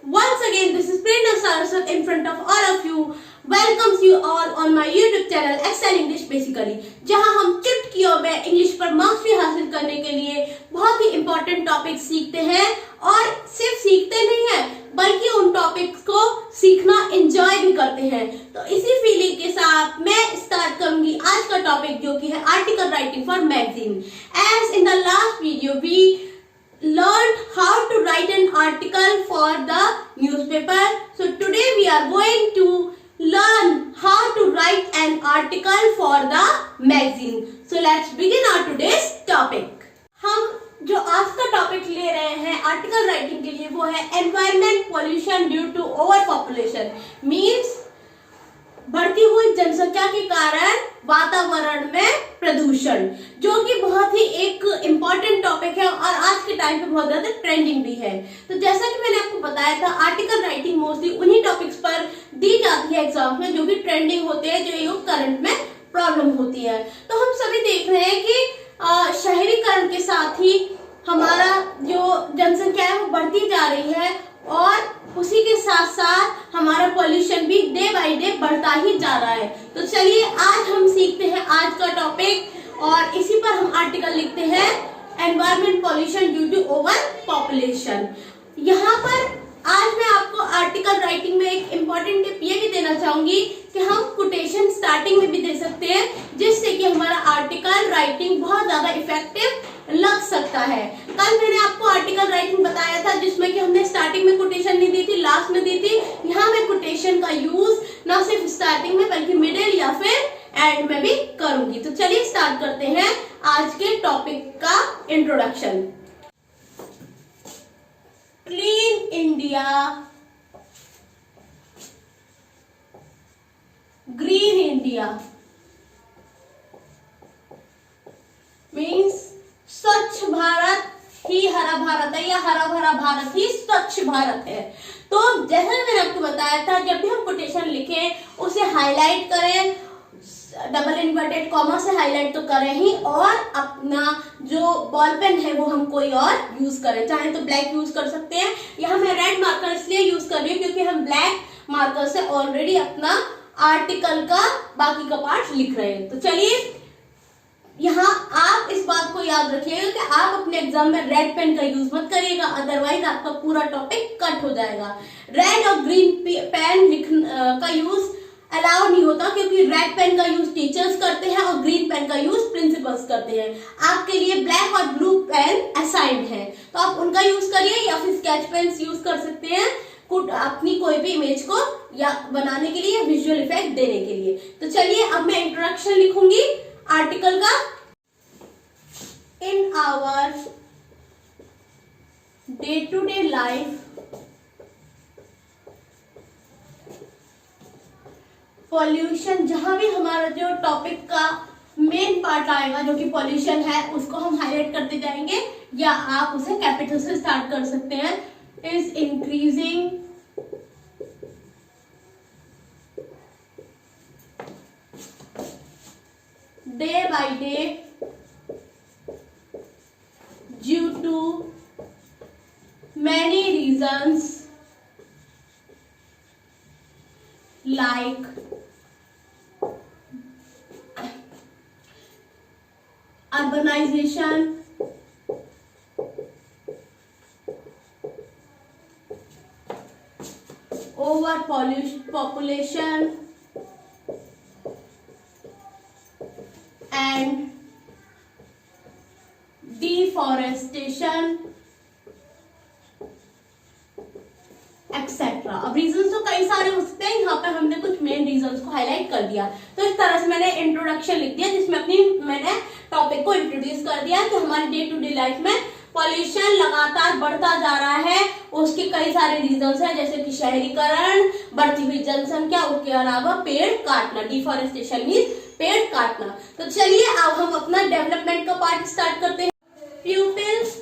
Once again, this is Prerna Saraswat in front of all of you. Welcomes you all on my YouTube channel Excel English Basically, जहां हम चुटकियों में English पर mastery हासिल करने के लिए बहुत ही इम्पोर्टेंट टॉपिक सीखते हैं और सिर्फ सीखते नहीं हैं बल्कि उन टॉपिक्स को सीखना एंजॉय भी करते हैं। तो इसी फीलिंग के साथ मैं स्टार्ट करूंगी आज का टॉपिक जो कि है article writing for magazine. As in the last video we learned how to write an article for the newspaper. So today we are going to learn how to write an article for the magazine. So let's begin our today's topic. हम जो आज का topic ले रहे हैं article writing के लिए वो है environment pollution due to over population. Means बढ़ती हुई जनसंख्या के कारण वातावरण में प्रदूषण, जो कि बहुत ही एक इम्पोर्टेंट टॉपिक है और आज के टाइम पे बहुत ज्यादा ट्रेंडिंग भी है। तो जैसा कि मैंने आपको बताया था, आर्टिकल राइटिंग मोस्टली उन्हीं टॉपिक्स पर दी जाती है एग्जाम में जो कि ट्रेंडिंग होते हैं, जो करंट में प्रॉब्लम होती है। तो हम सभी देख रहे हैं कि शहरीकरण के साथ ही हमारा जो जनसंख्या है वो बढ़ती जा रही है और उसी के साथ साथ हमारा पॉल्यूशन भी डे बाय डे बढ़ता ही जा रहा है। तो चलिए आज हम सीखते हैं आज का टॉपिक और इसी पर हम आर्टिकल लिखते हैं environment pollution due to over population. यहाँ पर आज मैं आपको आर्टिकल राइटिंग में एक इम्पोर्टेंट टिप ये भी देना चाहूंगी कि हम कोटेशन स्टार्टिंग में भी दे सकते हैं, जिससे कि हमारा आर्टिकल राइटिंग बहुत ज्यादा इफेक्टिव लग सकता है। कल मैंने आपको आर्टिकल राइटिंग बताया था जिसमें कि हमने स्टार्टिंग में कोटेशन नहीं दी थी, लास्ट में दी थी। यहाँ मैं कोटेशन का यूज ना सिर्फ स्टार्टिंग में बल्कि मिडिल या फिर एंड में भी करूंगी। तो चलिए स्टार्ट करते हैं आज के टॉपिक का introduction. Clean India, green India means स्वच्छ भारत ही हरा भारत है या हरा भरा भारत ही स्वच्छ भारत है। तो जैसा मैंने आपको बताया था, जब भी हम कोटेशन लिखें उसे हाईलाइट करें, डबल इन्वर्टेड कॉमा से हाईलाइट तो करें ही, और अपना जो बॉल पेन है वो हम कोई और यूज करें, चाहे तो ब्लैक यूज कर सकते हैं। यहाँ मैं रेड मार्कर इसलिए यूज कर रही हूँ क्योंकि हम ब्लैक मार्कर से ऑलरेडी अपना आर्टिकल का बाकी का पार्ट लिख रहे हैं। तो चलिए यहाँ आप इस बात को याद रखिएगा कि आप अपने एग्जाम में रेड पेन का यूज मत करिएगा, अदरवाइज आपका पूरा टॉपिक कट हो जाएगा। रेड और ग्रीन पेन का यूज अलाउ नहीं होता क्योंकि रेड पेन का यूज टीचर्स करते हैं और ग्रीन पेन का यूज प्रिंसिपल्स करते हैं। आपके लिए ब्लैक और ब्लू पेन असाइन्ड है, तो आप उनका यूज करिए या फिर स्केच पेन यूज कर सकते हैं अपनी कोई भी इमेज को या बनाने के लिए या विजुअल इफेक्ट देने के लिए। तो चलिए अब मैं इंट्रोडक्शन लिखूंगी आर्टिकल का। In our day to day life pollution, जहां भी हमारा जो टॉपिक का मेन पार्ट आएगा जो कि पॉल्यूशन है उसको हम हाईलाइट करते जाएंगे या आप उसे कैपिटल से स्टार्ट कर सकते हैं। Is increasing day by day due to many reasons like urbanization, over population and deforestation et cetera. अब रीजंस तो कई सारे हो सकते हैं, यहाँ पे हमने कुछ मेन रीजंस को हाईलाइट कर दिया। तो इस तरह से मैंने इंट्रोडक्शन लिख दिया जिसमें मैंने टॉपिक को इंट्रोड्यूस कर दिया कि हमारे डे टू डे लाइफ में पॉल्यूशन लगातार बढ़ता जा रहा है। उसके कई सारे रीजंस हैं जैसे कि शहरीकरण, बढ़ती हुई जनसंख्या, उसके अलावा पेड़ काटना, डिफॉरेस्टेशन मीन्स पेड़ काटना। तो चलिए अब हम अपना डेवलपमेंट का पार्ट स्टार्ट करते हैं। Pupils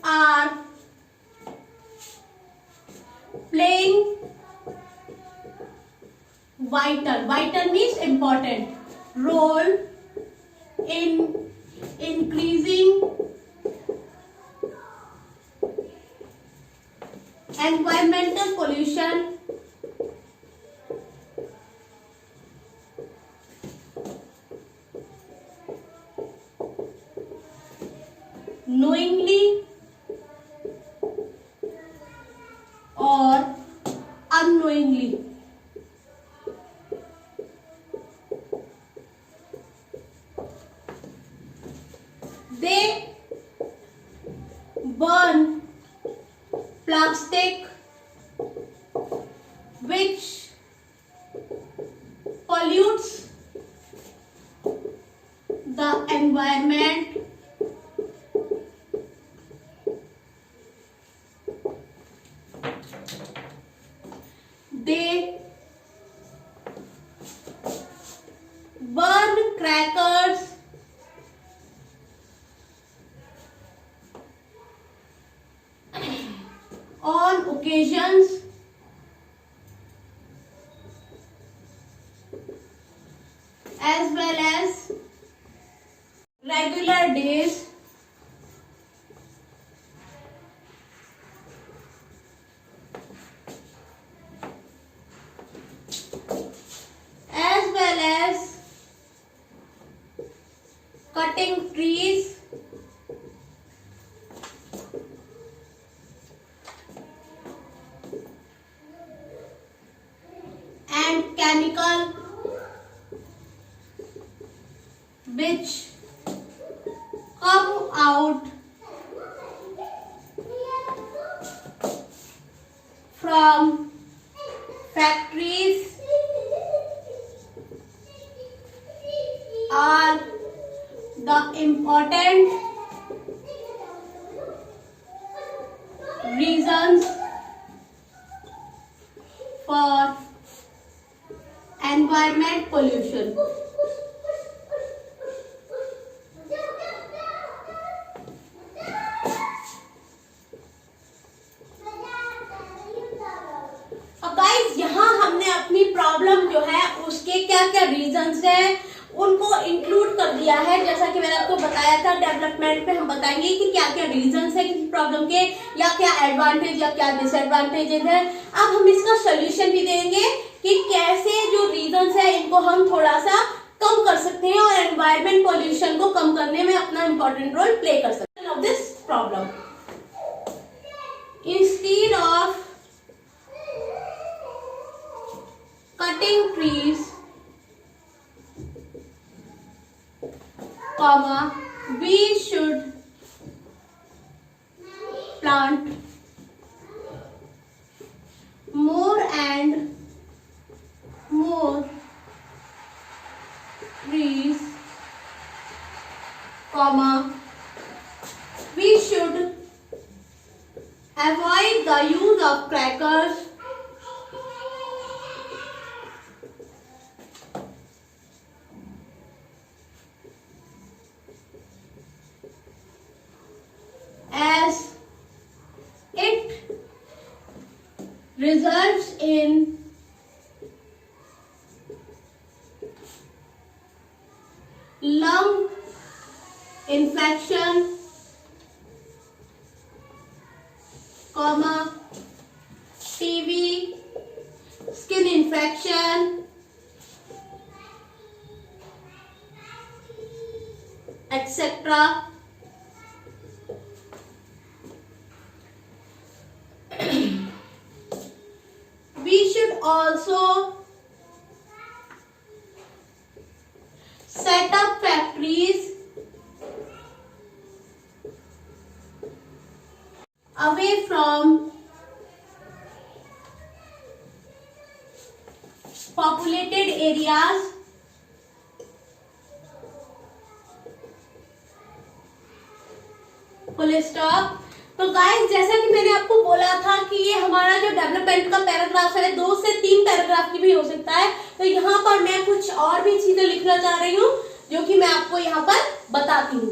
are playing vital means important role in increasing environmental pollution, knowingly or unknowingly. They burn plastic which pollutes the environment. They burn crackers on occasions as well as regular days. As well as cutting trees and chemical which come out from factories are the important reasons for environment pollution. अब guys यहाँ हमने अपनी problem जो है उसके क्या क्या reasons है उनको इंक्लूड कर दिया है। जैसा कि मैंने आपको बताया था डेवलपमेंट पे हम बताएंगे कि क्या क्या रीजंस है किसी प्रॉब्लम के या क्या एडवांटेज या क्या डिसएडवांटेजेस है। अब हम इसका सोल्यूशन भी देंगे कि कैसे जो रीजंस है इनको हम थोड़ा सा कम कर सकते हैं और एनवायरमेंट पॉल्यूशन को कम करने में अपना इंपॉर्टेंट रोल प्ले कर सकते हैं। This problem instead of cutting trees, we should plant more and more trees, we should avoid the use of crackers, as it results in lung infection, TB, skin infection, etc. We should also set up factories away from populated areas full stop. तो guys जैसा कि मैंने आपको बोला था कि ये हमारा जो डेवलपमेंट का पैराग्राफ है 2 से 3 पैराग्राफ की भी हो सकता है। तो यहाँ पर मैं कुछ और भी चीजें लिखना चाह रही हूँ जो कि मैं आपको यहाँ पर बताती हूँ।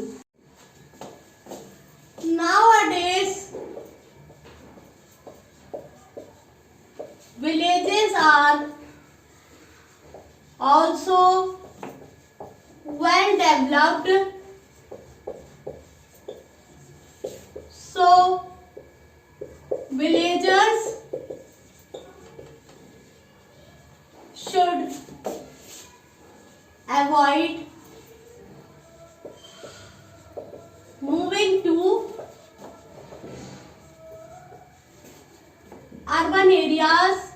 Nowadays villages are also well developed, so villagers urban areas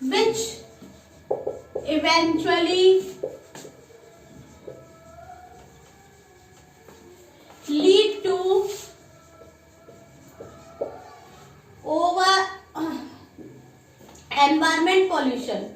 which eventually lead to over environment pollution.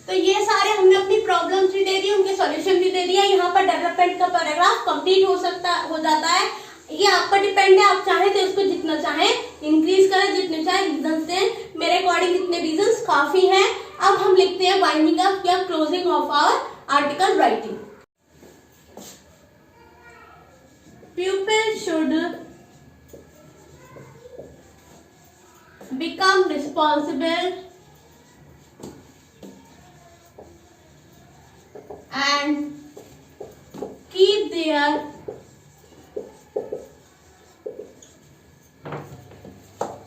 तो ये सारे हमने अपनी प्रॉब्लम्स भी दे दी, उनके सॉल्यूशन भी दे दिया। यहाँ पर डेवलपमेंट का पैराग्राफ कंप्लीट हो जाता है। ये आप पर डिपेंड है, आप चाहें तो इसको जितना चाहें इंक्रीज करें, जितने चाहे रीजंस दें। मेरे अकॉर्डिंग इतने रीजंस काफी हैं। अब हम लिखते हैं वाइंडिंग अप या closing of our article writing. Pupil should become responsible and keep their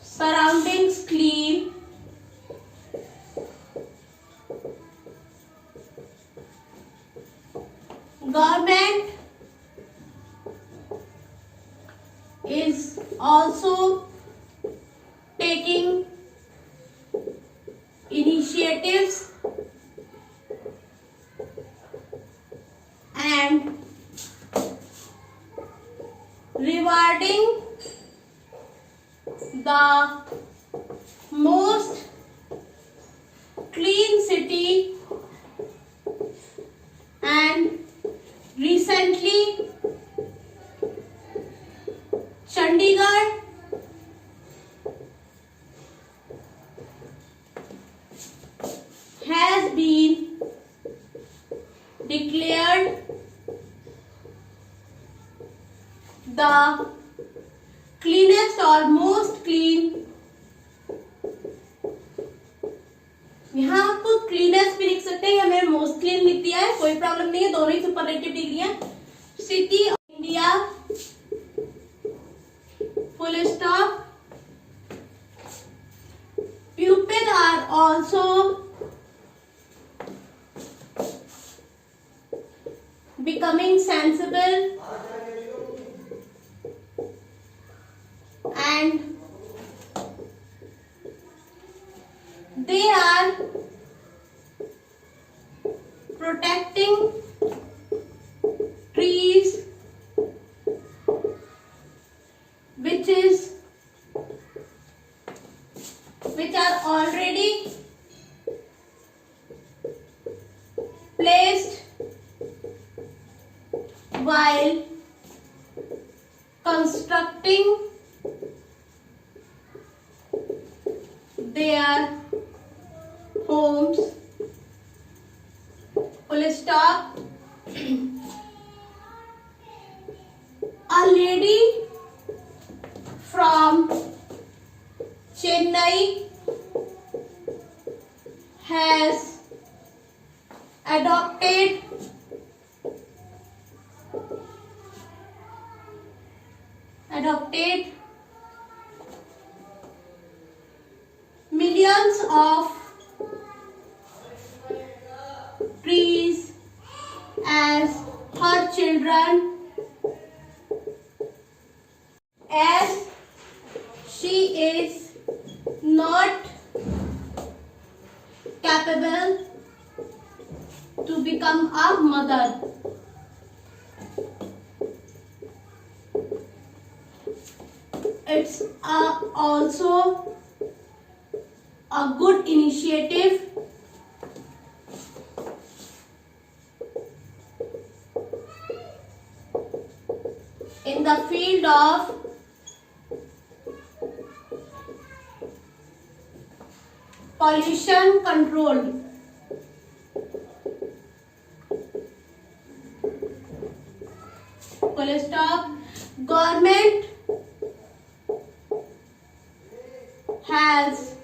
surroundings clean. Government is also taking initiatives and rewarding the most clean city, and recently Chandigarh has been declared the cleanest or most clean। यहाँ आप cleanest भी लिख सकते हैं या मैंने most clean लिख दिया है, कोई प्रॉब्लम नहीं है, दोनों ही सुपरलेटिव डिग्री है। City of India full stop। Pupils are also becoming sensible and they are protecting trees which are already placed while constructing their homes। Full stop। A lady from Chennai has adopted millions of trees as her children, as she is not capable to become a mother। It's also a good initiative in the field of pollution control। Full stop। Government has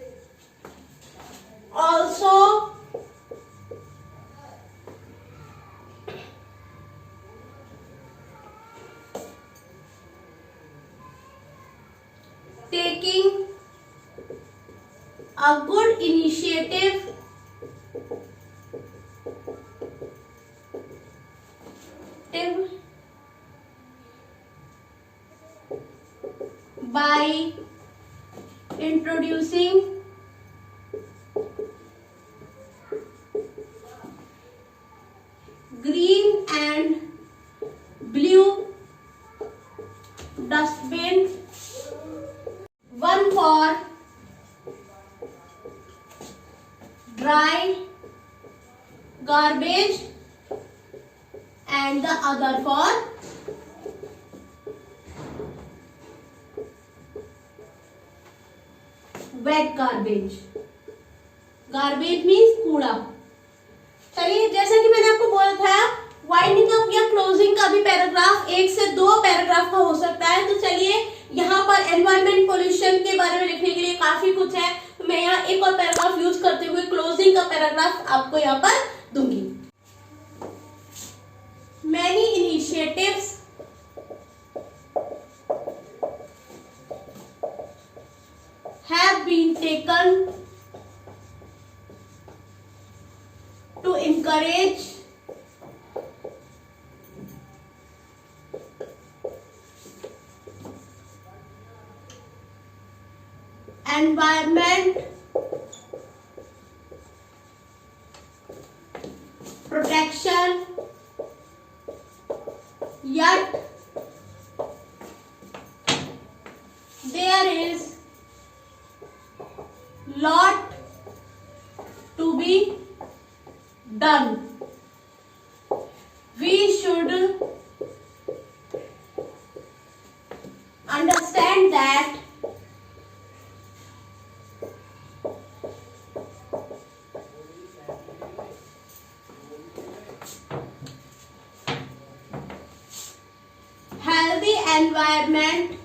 also taking a good initiative introducing green and blue dustbin, one for dry garbage and the other for wet garbage. Garbage means कूड़ा. चलिए, जैसा कि मैंने आपको बोला था, winding up या closing का भी पैराग्राफ 1 से 2 पैराग्राफ का हो सकता है. तो चलिए, यहाँ पर एनवायरमेंट पोल्यूशन के बारे में लिखने के लिए काफी कुछ है. तो मैं यहाँ एक और पैराग्राफ यूज करते हुए क्लोजिंग का पैराग्राफ आपको यहाँ पर दूंगी. Many initiatives have been taken to encourage environment protection, yet there is lot to be done. We should understand that healthy environment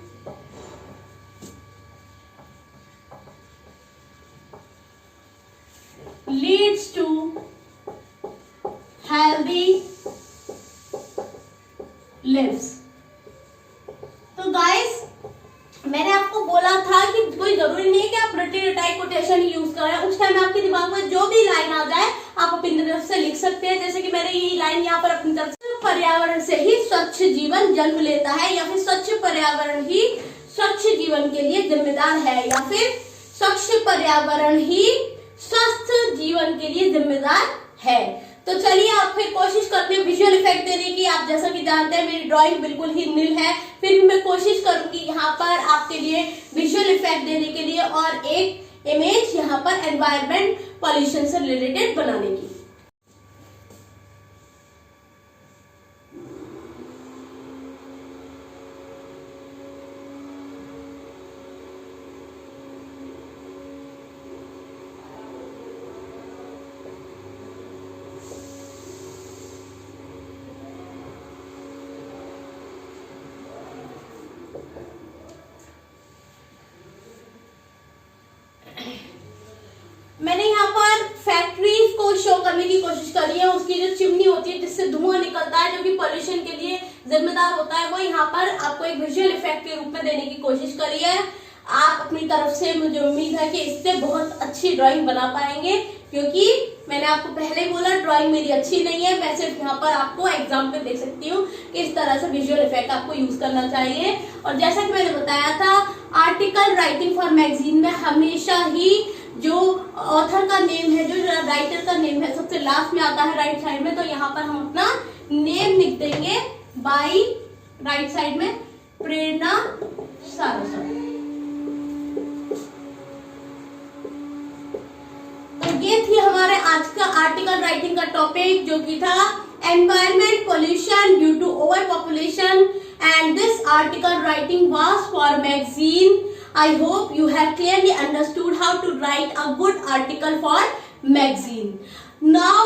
leads to healthy lives. तो गाइस, मैंने आपको बोला था कि कोई जरूरी नहीं है कि आप रटी रटाई कोटेशन ही यूज करें. उस टाइम आपके दिमाग में जो भी लाइन आ जाए आप अपनी तरफ से लिख सकते हैं. जैसे कि मैंने यही लाइन यहाँ पर अपनी तरफ से, पर्यावरण से ही स्वच्छ जीवन जन्म लेता है, या फिर स्वच्छ पर्यावरण ही स्वच्छ जीवन के लिए जिम्मेदार है, या फिर स्वच्छ पर्यावरण ही स्वस्थ जीवन के लिए जिम्मेदार है. तो चलिए, आप फिर कोशिश करते हैं विजुअल इफेक्ट देने की. आप जैसा कि जानते हैं मेरी ड्राइंग बिल्कुल ही नील है, फिर भी मैं कोशिश करूंगी यहाँ पर आपके लिए विजुअल इफेक्ट देने के लिए और एक इमेज यहाँ पर एनवायरमेंट पॉल्यूशन से रिलेटेड बनाने की. मैंने यहाँ पर फैक्ट्रीज को शो करने की कोशिश करी है. उसकी जो चिमनी होती है जिससे धुआं निकलता है, जो कि पोल्यूशन के लिए जिम्मेदार होता है, वो यहाँ पर आपको एक विजुअल इफेक्ट के रूप में देने की कोशिश करी है. आप अपनी तरफ से, मुझे उम्मीद है कि इससे बहुत अच्छी ड्राइंग बना पाएंगे, क्योंकि मैंने आपको पहले ही बोला ड्राइंग मेरी अच्छी नहीं है. मैं सिर्फ यहाँ पर आपको एग्जाम पे दे सकती हूँ कि इस तरह से विजुअल इफेक्ट आपको यूज करना चाहिए. और जैसा कि मैंने बताया था, आर्टिकल राइटिंग फॉर मैगजीन में हमेशा ही जो ऑथर का नेम है, जो राइटर का नेम है, सबसे लास्ट में आता है राइट साइड में. तो यहाँ पर हम अपना नेम लिख देंगे बाई राइट साइड में प्रेरणा सारस्वत. तो ये थी हमारे आज का आर्टिकल राइटिंग का टॉपिक, जो कि था environment pollution due to over population, and this article writing was for magazine. I hope you have clearly understood how to write a good article for magazine. Now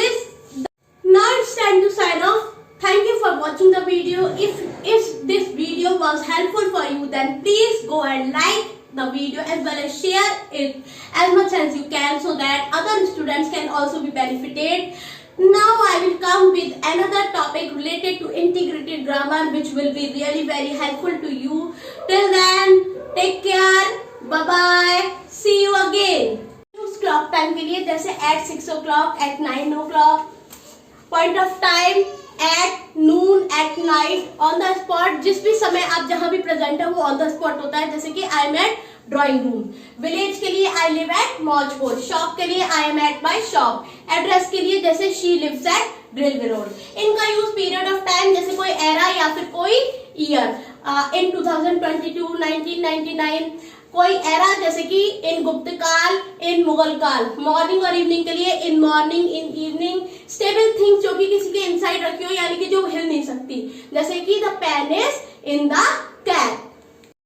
it's time to sign off. Thank you for watching the video. If this video was helpful for you, then please go and like the video as well as share it as much as you can, so that other students can also be benefited. Now I will come with another topic related to integrated grammar, which will be really very helpful to you. Till then, take care, bye bye, see you again. Use clock time के लिए, जैसे at 6 o'clock, at 9 o'clock, point of time at noon, at night, on the spot. जिस भी समय आप जहाँ भी present है वो on the spot होता है. जैसे कि I am at drawing room. Village के लिए I live at Maujpur. Shop के लिए I am at my shop. Address के लिए जैसे she lives at railway road. इनका यूज पीरियड ऑफ टाइम जैसे कोई एरा या फिर कोई ईयर, इन 2022, 1999, कोई एरा जैसे कि इन गुप्त काल, इन मुगल काल। मॉर्निंग और इवनिंग के लिए in morning, in evening. Stable things जो कि किसी के इनसाइड रखी हो यानी कि जो हिल नहीं सकती, जैसे कि the pen is in the cap.